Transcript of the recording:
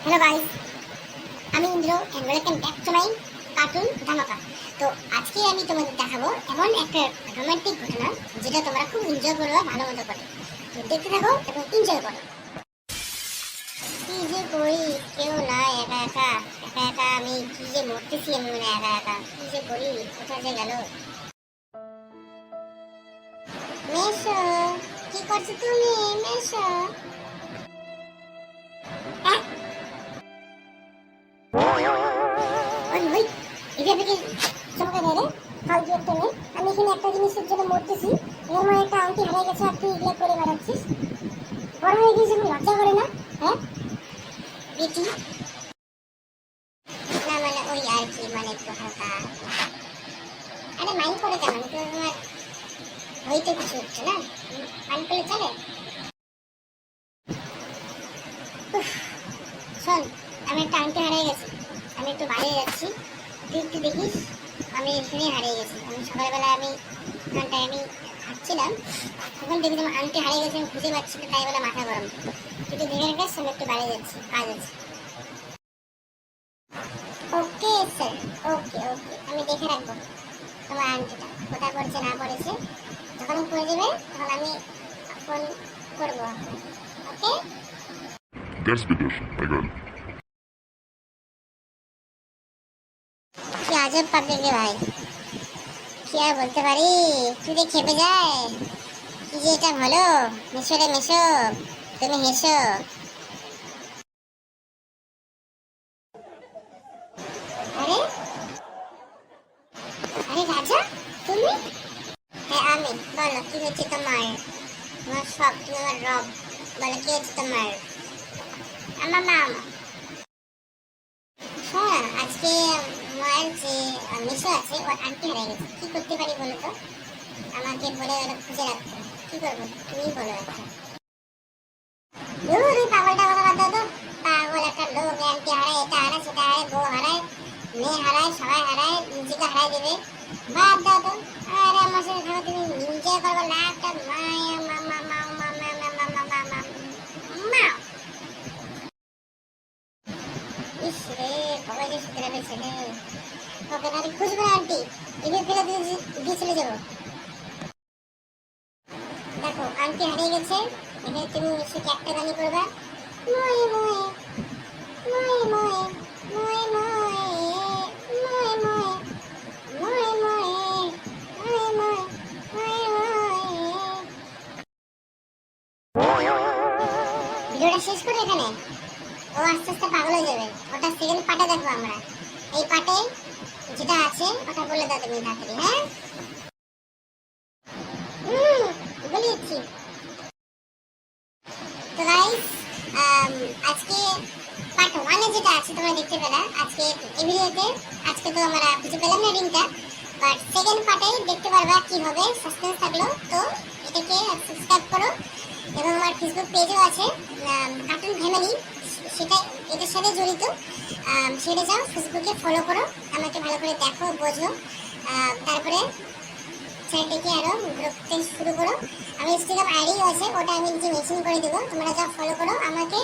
Hello guys, আমি Indra and welcome back to my cartoon Dhamaka. তো আজকে আমি তোমাদের দেখাবো এমন একটা রোমান্টিক ঘটনা যেটা তোমরা খুব এনজয় করবে ভালো মতো করে। তো দেখতে থাকো এবং এনজয় করো। কি যে করি, কেউ না, একা একা একা একা আমি কি যে মরতেছি, আমি মানে একা একা কি যে করি, কোথায় যে গেল। মেশো, কি করছো তুমি? মেশো। ওই এভাবে কি চমকে দেয় রে? ফালতু একটা মেয়ে। আমি এখানে একটা জিনিসের জন্য মরতেছি, এর মধ্যে একটা আংটি হারিয়ে গেছে আর তুই এগুলো করে বেড়াচ্ছিস। বড় হয়ে গেছিস, লজ্জা করে না? হ্যাঁ বেটি, না মানে ওই আর কি, মানে একটু হালকা। আরে মাইন্ড করে কেন? তো তোমার হইতে কিছু হচ্ছে না, মাইন্ড করলে চলে? শোন, আমি একটা আংটি হারিয়ে গেছি, আমি একটু বাইরে যাচ্ছি, তুই একটু দেখিস। আমি এখানেই হারিয়ে গেছি। আমি সকালবেলা আমি হাঁটছিলাম, তখন দেখি তোমার আংটি হারিয়ে গেছে, আমি খুঁজে পাচ্ছি না, তাই বলে মাথা গরম। তুই তো দেখে রাখিস, আমি একটু বাইরে যাচ্ছি, কাজ আছে। ওকে স্যার, ওকে ওকে, আমি দেখে রাখবো তোমার আংটিটা কোথায় পড়ছে না পড়েছে। যখন পড়ে যাবে তখন আমি ফোন করবো। ওকে। That's better, my girl. কি আজব পাবলিক রে ভাই, কি আর বলতে পারি, তুই যে খেপে যায়। কি যে এটা হলো, মেশো রে মেশো, তুমি হেসো। আরে আরে রাজা, তুমি? হ্যাঁ আমি। বলো কি হয়েছে তোমার? তোমার সব, তুমি আমার রব। বলো কি হয়েছে তোমার? আমার মা। হ্যাঁ, আজকে মায়ের যে মিশো আছে, ওর আন্টি হারিয়ে গেছে। কি করতে পারি বলো তো? আমাকে বলে ওরা খুঁজে রাখতে। কি করবো তুমি বলো একটা। ওই পাগলটা কথা বাদ দাও তো। পাগল একটা লোক, আন্টি হারায়, এটা হারায়, সেটা হারায়, বউ হারায়, মেয়ে হারায়, সবাই হারায়, নিজেকে হারায় দেবে। বাদ দাও তো। আরে আমার সাথে থাকো, তুমি নিজে করবো না একটা মায়া মামা মামা মামা মামা মামা মা। ইস রে, কবে যে শুধরাবে ছেলে। ওকে তাহলে খুঁজবে না আন্টি, এবার ফেলে দিয়ে চলে যাবো। দেখো আন্টি হারিয়ে গেছে, এবার তুমি নিশ্চয়ই একটা গানই করবা। ময়ে ময়ে ময়ে ময়ে ময়ে ময়ে ময়ে ময়ে ময়ে ময়ে ময়ে ময়ে ময়ে ময়ে। ভিডিওটা শেষ করে এখানে, ও আস্তে আস্তে পাগল হয়ে যাবে। ওটা সেকেন্ড পার্টে দেখবো আমরা। এই পার্টে যেটা আছে ওটা বলে দাও তুমি তাড়াতাড়ি। হ্যাঁ বলিয়েছি তো গাইস। আজকে পার্ট 1 এ যেটা আছে তোমরা দেখতে পেলা আজকে এই ভিডিওতে। আজকে তো আমরা খুঁজে পেলাম না রিংটা, বাট সেকেন্ড পার্টে দেখতে পারবা কি হবে, সাসপেন্স থাকলো। তো এটাকে সাবস্ক্রাইব করো এবং আমার ফেসবুক পেজও আছে কার্টুন ফ্যামিলি, সেটা এটার সাথে জড়িত। সেটা যাও ফেসবুকে ফলো করো, আমাকে ভালো করে দেখো বোঝো। তারপরে চ্যানেলটাকে আরো গ্রো করতে শুরু করো। আমি ইনস্টাগ্রাম আইডিও আছে, ওটা আমি নিজে মেনশন করে দেবো, তোমরা যা ফলো করো আমাকে।